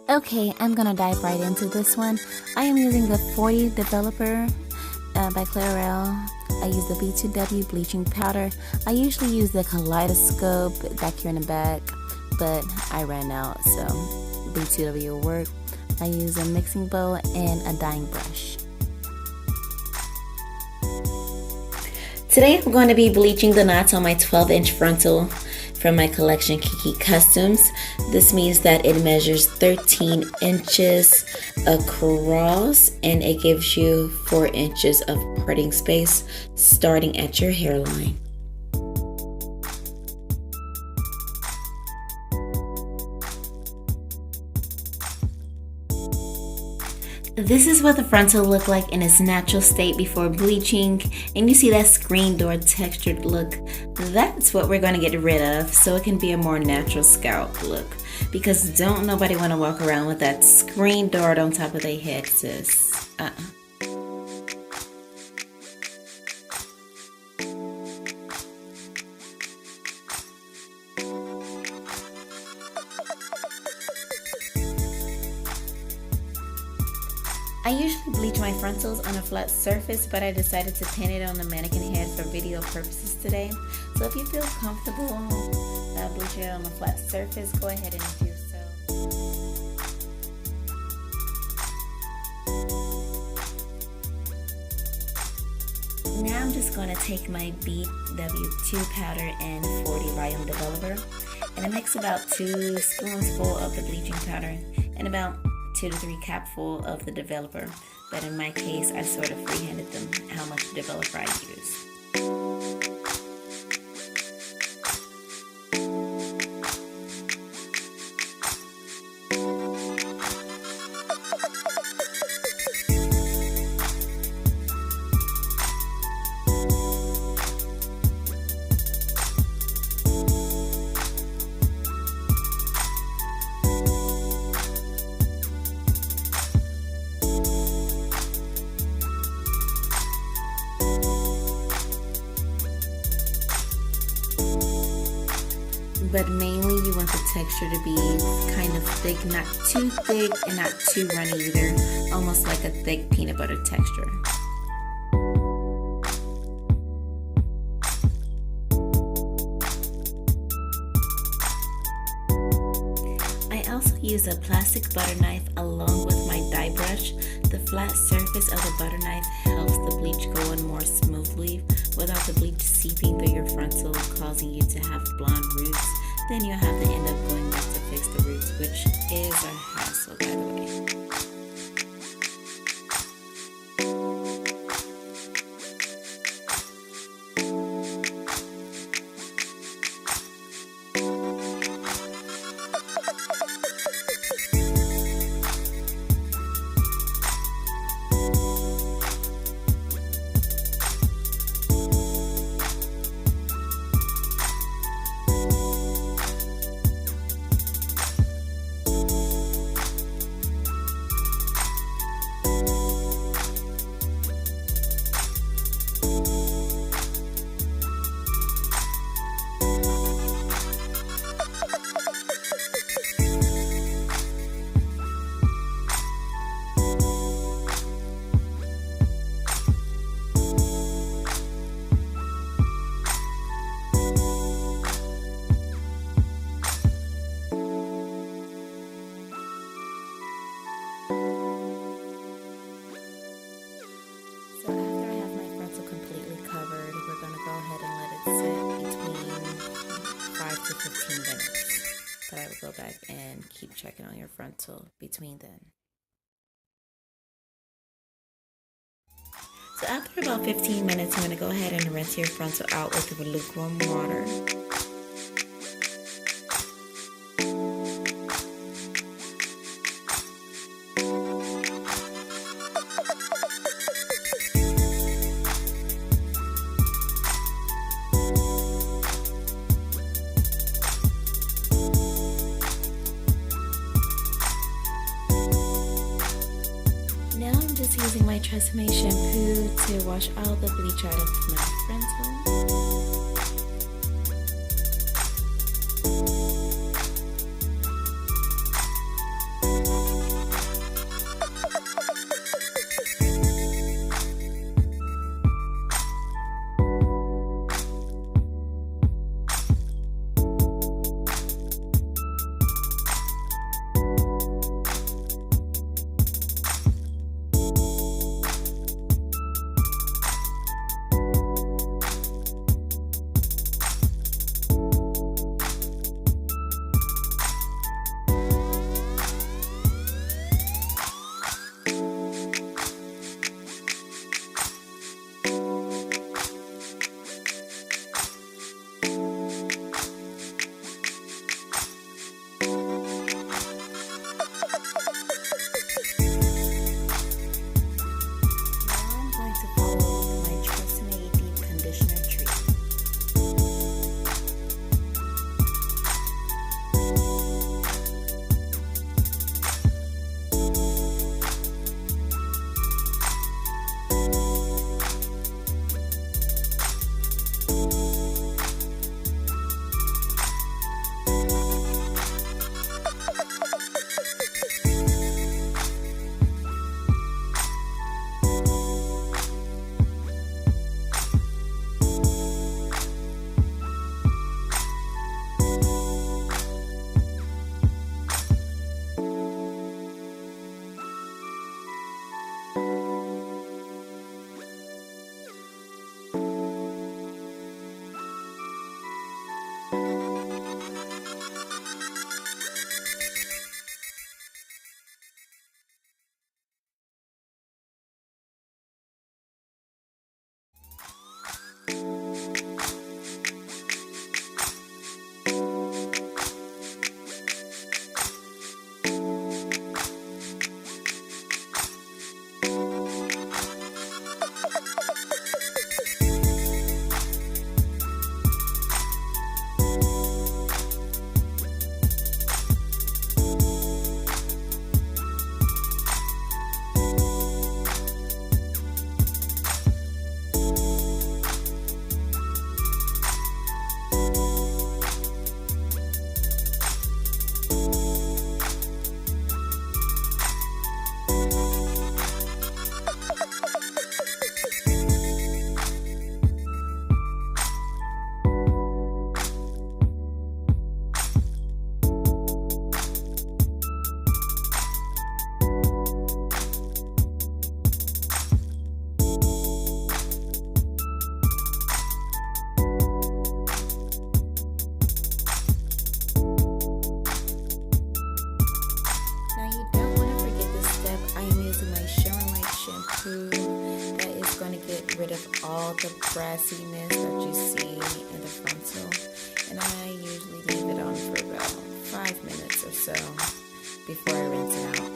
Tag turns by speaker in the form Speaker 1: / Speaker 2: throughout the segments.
Speaker 1: Okay, I'm gonna dive right into this one. I am using the 40 Developer by Clairol. I use the B2W Bleaching Powder. I usually use the Kaleidoscope back here in the back, but I ran out, so B2W will work. I use a mixing bowl and a dyeing brush. Today I'm going to be bleaching the knots on my 12-inch frontal from my collection Kiki Customs. This means that it measures 13 inches across and it gives you 4 inches of parting space starting at your hairline. This is what the frontal looked like in its natural state before bleaching, and you see that screen door textured look. That's what we're going to get rid of so it can be a more natural scalp look, because don't nobody want to walk around with that screen door on top of their head, sis. I usually bleach my frontals on a flat surface, but I decided to pin it on the mannequin head for video purposes today. So if you feel comfortable bleaching it on a flat surface, go ahead and do so. Now I'm just going to take my BW2 powder and 40 volume developer, and I mix about 2 spoonsful of the bleaching powder and about 2 to 3 capful of the developer, but in my case I sort of freehanded them how much developer I use. But mainly you want the texture to be kind of thick, not too thick and not too runny either, almost like a thick peanut butter texture. I also use a plastic butter knife along with my dye brush. The flat surface of the butter knife helps the bleach go in more smoothly without the bleach seeping through your frontal, causing you to have blonde roots. Then you'll have to end up going back to fix the roots, which is a hassle, by the way. But I will go back and keep checking on your frontal between then. So after about 15 minutes, I'm going to go ahead and rinse your frontal out with lukewarm water. Just using my Tressema shampoo to wash all the bleach out of my frontal. shampoo that is going to get rid of all the brassiness that you see in the frontal. And I usually leave it on for about 5 minutes or so before I rinse it out.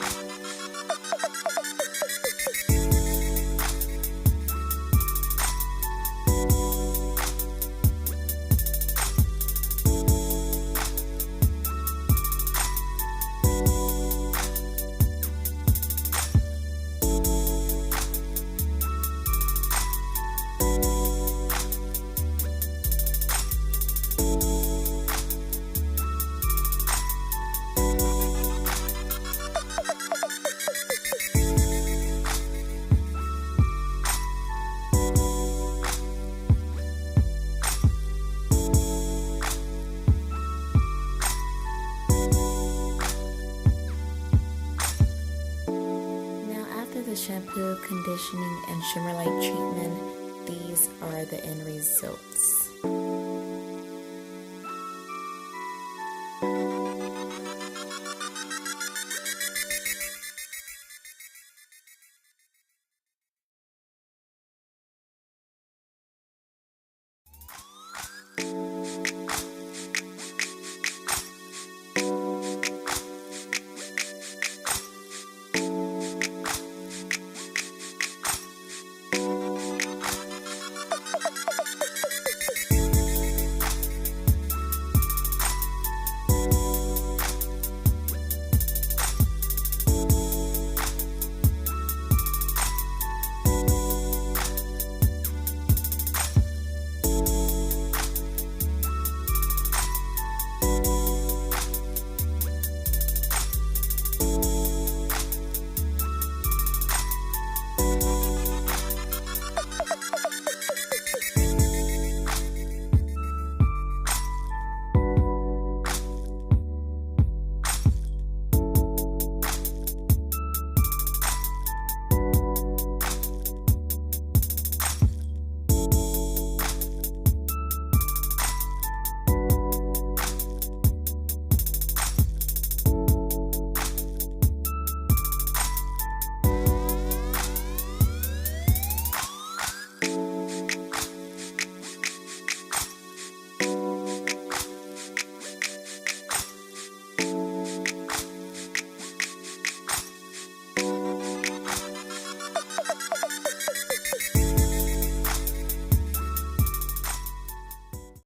Speaker 1: The shampoo, conditioning, and shimmer light treatment, these are the end results.